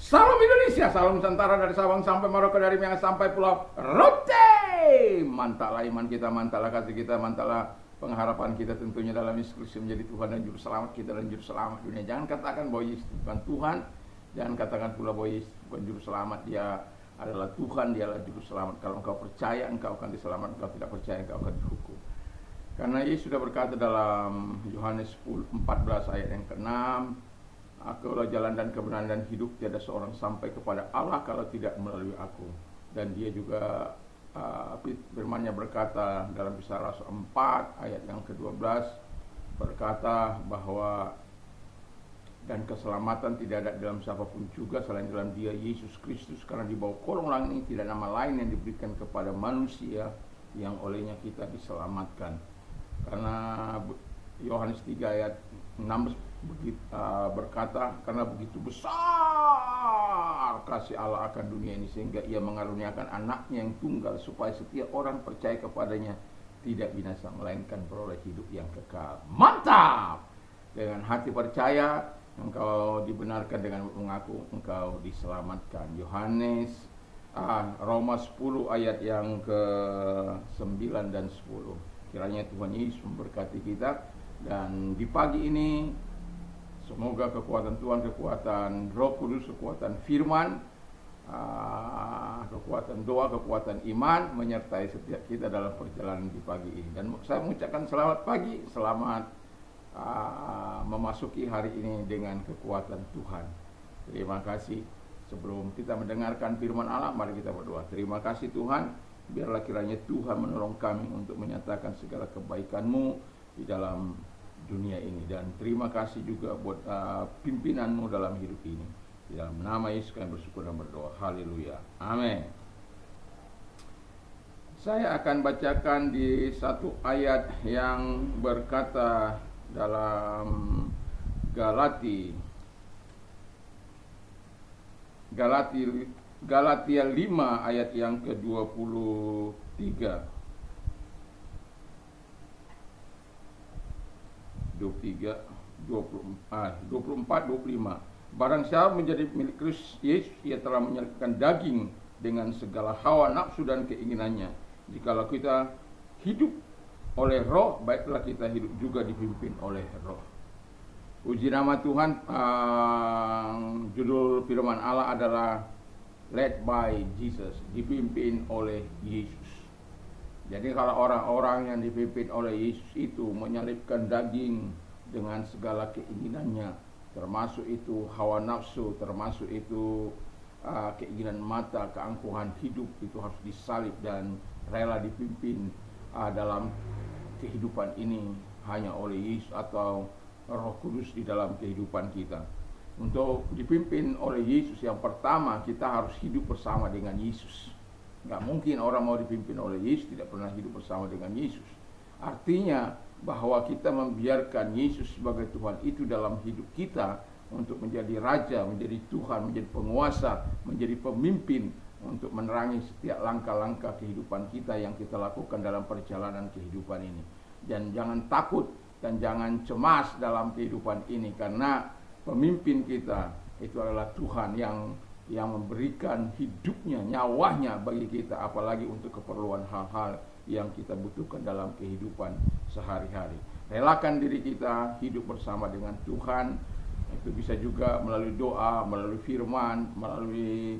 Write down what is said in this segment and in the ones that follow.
Salam Indonesia, salam Nusantara dari Sabang sampai Merauke, dari Miangas sampai Pulau Rote. Mantaplah iman kita, mantaplah kasih kita, mantaplah pengharapan kita tentunya dalam Yesus Kristus menjadi Tuhan dan Juru Selamat kita dan Juru Selamat dunia. Jangan katakan bahwa Yesus bukan Tuhan, jangan katakan pula bahwa Yesus bukan Juru Selamat. Dia adalah Tuhan, dia adalah Juru Selamat. Kalau engkau percaya, engkau akan diselamatkan. Kalau tidak percaya, engkau akan dihukum. Karena Yesus sudah berkata dalam Yohanes 14 ayat yang ke-6, Akulah jalan dan kebenaran dan hidup, tiada seorang sampai kepada Allah kalau tidak melalui aku. Dan dia juga firman-Nya berkata dalam Kisah Rasul 4 ayat yang ke-12 berkata bahwa dan keselamatan tidak ada dalam siapapun juga selain dalam Dia Yesus Kristus, karena di bawah kolong langit ini tidak nama lain yang diberikan kepada manusia yang olehnya kita diselamatkan. Karena Yohanes 3 ayat 6 berkata, karena begitu besar kasih Allah akan dunia ini sehingga ia mengaruniakan anaknya yang tunggal supaya setiap orang percaya kepadanya tidak binasa melainkan beroleh hidup yang kekal. Mantap! Dengan hati percaya engkau dibenarkan, dengan mengaku engkau diselamatkan. Roma 10 ayat yang ke-9 dan 10. Kiranya Tuhan Yesus memberkati kita, dan di pagi ini semoga kekuatan Tuhan, kekuatan Roh Kudus, kekuatan firman, kekuatan doa, kekuatan iman menyertai setiap kita dalam perjalanan di pagi ini. Dan saya mengucapkan selamat pagi, selamat memasuki hari ini dengan kekuatan Tuhan. Terima kasih. Sebelum kita mendengarkan firman Allah, mari kita berdoa. Terima kasih Tuhan, biarlah kiranya Tuhan menolong kami untuk menyatakan segala kebaikan-Mu di dalam dunia ini. Dan terima kasih juga buat pimpinan-Mu dalam hidup ini. Di dalam nama Yesus kami bersyukur dan berdoa. Haleluya. Amin. Saya akan bacakan di satu ayat yang berkata dalam Galatia 5 ayat yang ke-23. 24-25. Barang siapa menjadi milik Kristus Yesus, ia telah menyerahkan daging dengan segala hawa nafsu dan keinginannya. Jikalau kita hidup oleh Roh, baiklah kita hidup juga dipimpin oleh Roh. Puji nama Tuhan. Judul firman Allah adalah Led by Jesus, dipimpin oleh Yesus. Jadi kalau orang-orang yang dipimpin oleh Yesus itu menyalibkan daging dengan segala keinginannya, termasuk itu hawa nafsu, termasuk itu keinginan mata, keangkuhan hidup, itu harus disalib dan rela dipimpin dalam kehidupan ini hanya oleh Yesus atau Roh Kudus di dalam kehidupan kita. Untuk dipimpin oleh Yesus, yang pertama kita harus hidup bersama dengan Yesus. Gak mungkin orang mau dipimpin oleh Yesus tidak pernah hidup bersama dengan Yesus. Artinya bahwa kita membiarkan Yesus sebagai Tuhan itu dalam hidup kita untuk menjadi Raja, menjadi Tuhan, menjadi penguasa, menjadi pemimpin untuk menerangi setiap langkah-langkah kehidupan kita yang kita lakukan dalam perjalanan kehidupan ini. Dan jangan takut dan jangan cemas dalam kehidupan ini, karena pemimpin kita itu adalah Tuhan yang memberikan hidupnya, nyawanya bagi kita, apalagi untuk keperluan hal-hal yang kita butuhkan dalam kehidupan sehari-hari. Relakan diri kita hidup bersama dengan Tuhan. Itu bisa juga melalui doa, melalui firman, melalui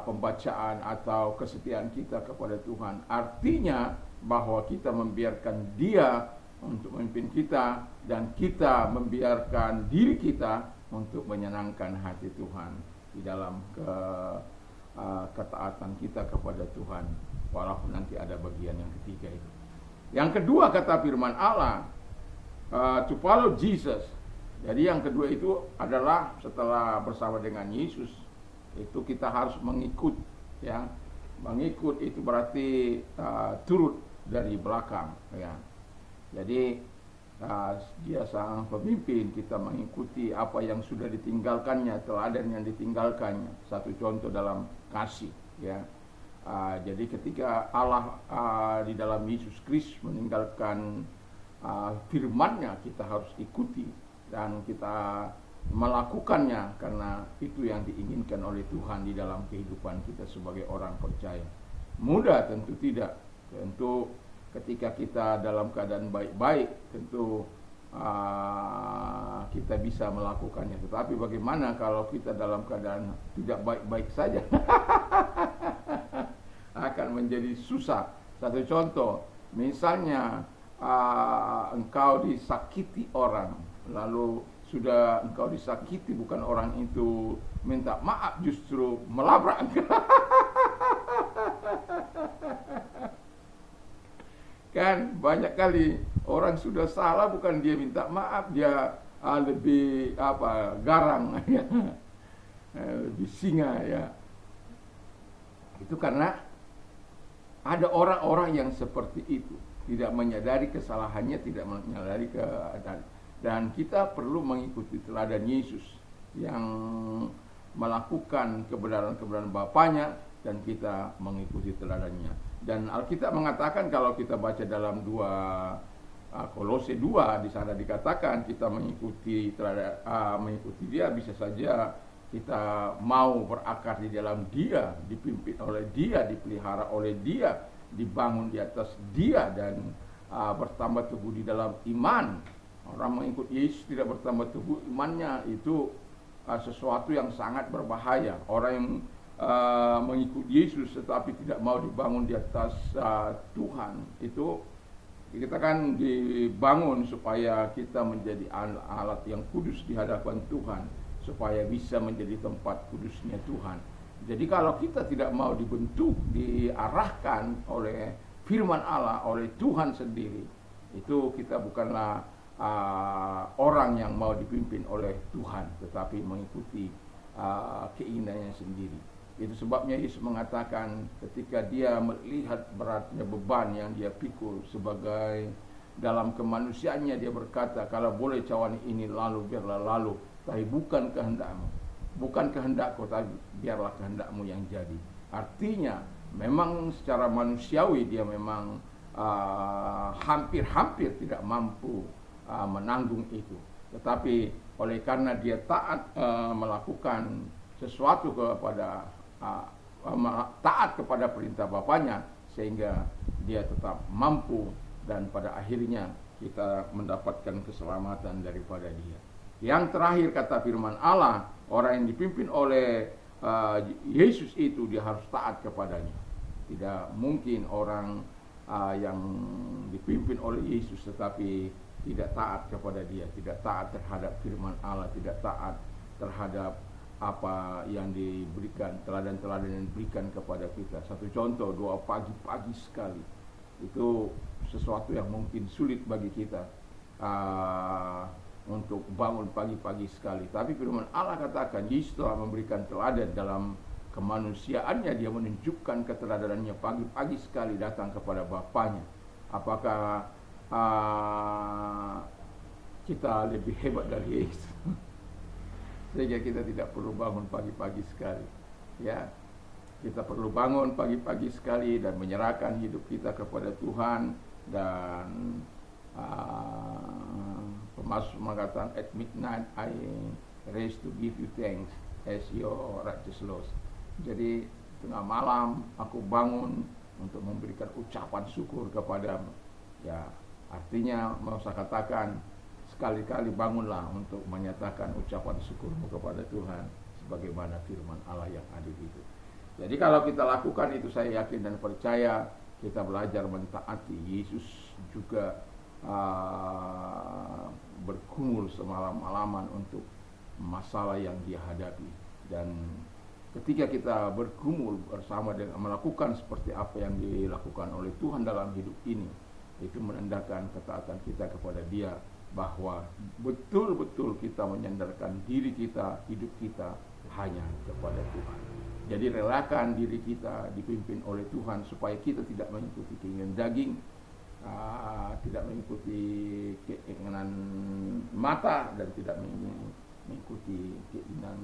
pembacaan atau kesetiaan kita kepada Tuhan. Artinya bahwa kita membiarkan Dia untuk memimpin kita, dan kita membiarkan diri kita untuk menyenangkan hati Tuhan di dalam ketaatan kita kepada Tuhan, walaupun nanti ada bagian yang ketiga itu. Yang kedua kata firman Allah, to follow Jesus. Jadi yang kedua itu adalah setelah bersama dengan Yesus, itu kita harus mengikut, ya. Mengikut itu berarti turut dari belakang, ya. Jadi dia sang pemimpin, kita mengikuti apa yang sudah ditinggalkannya, teladan yang ditinggalkannya. Satu contoh dalam kasih, ya. Jadi ketika Allah di dalam Yesus Kristus meninggalkan firman-Nya, kita harus ikuti, dan kita melakukannya karena itu yang diinginkan oleh Tuhan di dalam kehidupan kita sebagai orang percaya. Mudah tentu tidak. Tentu ketika kita dalam keadaan baik-baik, tentu kita bisa melakukannya. Tetapi bagaimana kalau kita dalam keadaan tidak baik-baik saja? Akan menjadi susah. Satu contoh, misalnya engkau disakiti orang, lalu sudah engkau disakiti, bukan orang itu minta maaf, justru melabrak engkau. Kan banyak kali orang sudah salah, bukan dia minta maaf, dia lebih garang ya, lebih singa ya. Itu karena ada orang-orang yang seperti itu, tidak menyadari kesalahannya, tidak menyadari keadaan. Dan kita perlu mengikuti teladan Yesus yang melakukan kebenaran-kebenaran Bapaknya, dan kita mengikuti teladannya. Dan Alkitab mengatakan, kalau kita baca dalam Kolose 2, di sana dikatakan kita mengikuti mengikuti Dia, bisa saja kita mau berakar di dalam Dia, dipimpin oleh Dia, dipelihara oleh Dia, dibangun di atas Dia, dan bertambah teguh di dalam iman. Orang mengikut Yesus tidak bertambah teguh imannya, itu sesuatu yang sangat berbahaya. Orang yang mengikut Yesus tetapi tidak mau dibangun di atas Tuhan, itu kita kan dibangun supaya kita menjadi alat yang kudus di hadapan Tuhan, supaya bisa menjadi tempat kudusnya Tuhan. Jadi kalau kita tidak mau dibentuk, diarahkan oleh firman Allah, oleh Tuhan sendiri, itu kita bukanlah orang yang mau dipimpin oleh Tuhan, tetapi mengikuti keinginannya sendiri. Itu sebabnya Yesus mengatakan, ketika dia melihat beratnya beban yang dia pikul sebagai dalam kemanusiaannya, dia berkata, kalau boleh cawan ini lalu, biarlah lalu, tapi bukan kehendakmu, bukan kehendakku, tapi biarlah kehendakmu yang jadi. Artinya memang secara manusiawi dia memang hampir-hampir tidak mampu menanggung itu, tetapi oleh karena dia taat melakukan sesuatu taat kepada perintah Bapaknya, sehingga dia tetap mampu, dan pada akhirnya kita mendapatkan keselamatan daripada dia. Yang terakhir, kata firman Allah, orang yang dipimpin oleh Yesus itu dia harus taat kepadanya. Tidak mungkin orang yang dipimpin oleh Yesus tetapi tidak taat kepada Dia, tidak taat terhadap firman Allah, tidak taat terhadap apa yang diberikan, teladan-teladan yang diberikan kepada kita. Satu contoh, doa pagi-pagi sekali, itu sesuatu yang mungkin sulit bagi kita untuk bangun pagi-pagi sekali. Tapi firman Allah katakan, Yesus telah memberikan teladan dalam kemanusiaannya. Dia menunjukkan keteladarannya, pagi-pagi sekali datang kepada Bapaknya. Apakah kita lebih hebat dari Yesus? Sehingga kita tidak perlu bangun pagi-pagi sekali. Ya, kita perlu bangun pagi-pagi sekali dan menyerahkan hidup kita kepada Tuhan. Dan pemasmur mengatakan, at midnight I rise to give you thanks as your righteous laws. Jadi tengah malam aku bangun untuk memberikan ucapan syukur kepadamu. Ya, artinya mau saya katakan, sekali-kali bangunlah untuk menyatakan ucapan syukurmu kepada Tuhan, sebagaimana firman Allah yang adil itu. Jadi kalau kita lakukan itu, saya yakin dan percaya kita belajar mentaati. Yesus juga bergumul semalam-malaman untuk masalah yang dia hadapi. Dan ketika kita bergumul bersama dengan melakukan seperti apa yang dilakukan oleh Tuhan dalam hidup ini, itu menandakan ketaatan kita kepada Dia, bahwa betul-betul kita menyandarkan diri kita, hidup kita hanya kepada Tuhan. Jadi relakan diri kita dipimpin oleh Tuhan, supaya kita tidak mengikuti keinginan daging, tidak mengikuti keinginan mata, dan tidak mengikuti keinginan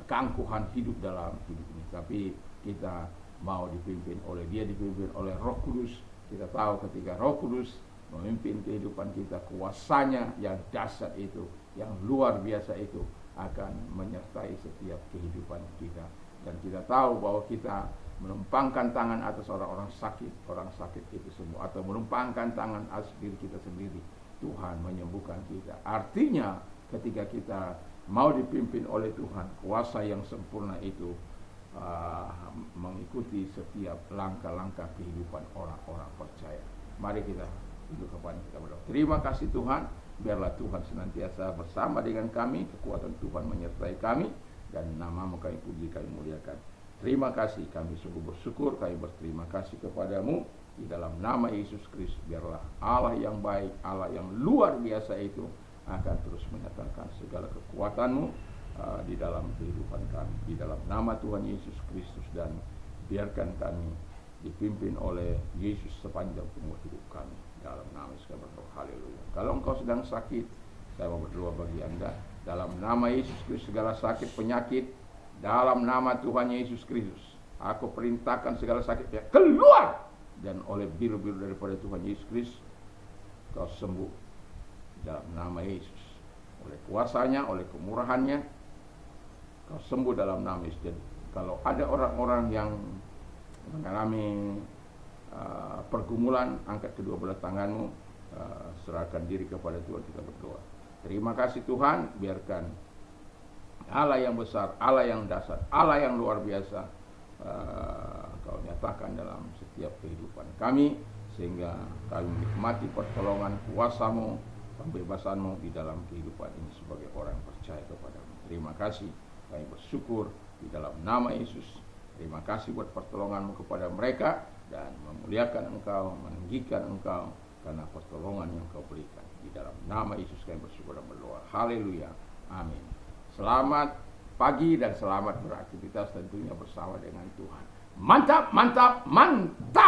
keangkuhan hidup dalam hidup ini. Tapi kita mau dipimpin oleh Dia, dipimpin oleh Roh Kudus. Kita tahu ketika Roh Kudus memimpin kehidupan kita, kuasanya yang dahsyat itu yang luar biasa itu akan menyertai setiap kehidupan kita. Dan kita tahu bahwa kita menumpangkan tangan atas orang sakit itu semua, atau menumpangkan tangan atas diri kita sendiri, Tuhan menyembuhkan kita. Artinya ketika kita mau dipimpin oleh Tuhan, kuasa yang sempurna itu mengikuti setiap langkah-langkah kehidupan orang-orang percaya. Mari kita duduk kepada kita berdoa. Terima kasih Tuhan, biarlah Tuhan senantiasa bersama dengan kami, kekuatan Tuhan menyertai kami, dan nama-Mu kami puji, kami muliakan. Terima kasih, kami sungguh bersyukur, kami berterima kasih kepadamu. Di dalam nama Yesus Kristus, biarlah Allah yang baik, Allah yang luar biasa itu akan terus menyatakan segala kekuatan-Mu di dalam kehidupan kami. Di dalam nama Tuhan Yesus Kristus, dan biarkan kami dipimpin oleh Yesus sepanjang umur hidup kami. Dalam nama Yesus kami berdoa, haleluya. Kalau engkau sedang sakit, saya mau berdoa bagi Anda. Dalam nama Yesus Kristus, segala sakit, penyakit, dalam nama Tuhan Yesus Kristus, aku perintahkan segala sakit ya keluar, dan oleh biru-biru daripada Tuhan Yesus Kristus kau sembuh dalam nama Yesus. Oleh kuasanya, oleh kemurahannya, kau sembuh dalam nama Yesus. Jadi kalau ada orang-orang yang mengalami pergumulan, angkat kedua belah tanganmu, serahkan diri kepada Tuhan, kita berdoa. Terima kasih Tuhan, biarkan Allah yang besar, Allah yang dasar, Allah yang luar biasa Kau nyatakan dalam setiap kehidupan kami, sehingga kami menikmati pertolongan kuasa-Mu, pembebasan-Mu di dalam kehidupan ini sebagai orang percaya kepada-Mu. Terima kasih, kami bersyukur di dalam nama Yesus. Terima kasih buat pertolongan-Mu kepada mereka, dan memuliakan Engkau, meninggikan Engkau karena pertolongan yang Kau berikan. Di dalam nama Yesus kami bersyukur dan berdoa. Haleluya. Amin. Selamat pagi dan selamat beraktivitas tentunya bersama dengan Tuhan. Mantap, mantap, mantap.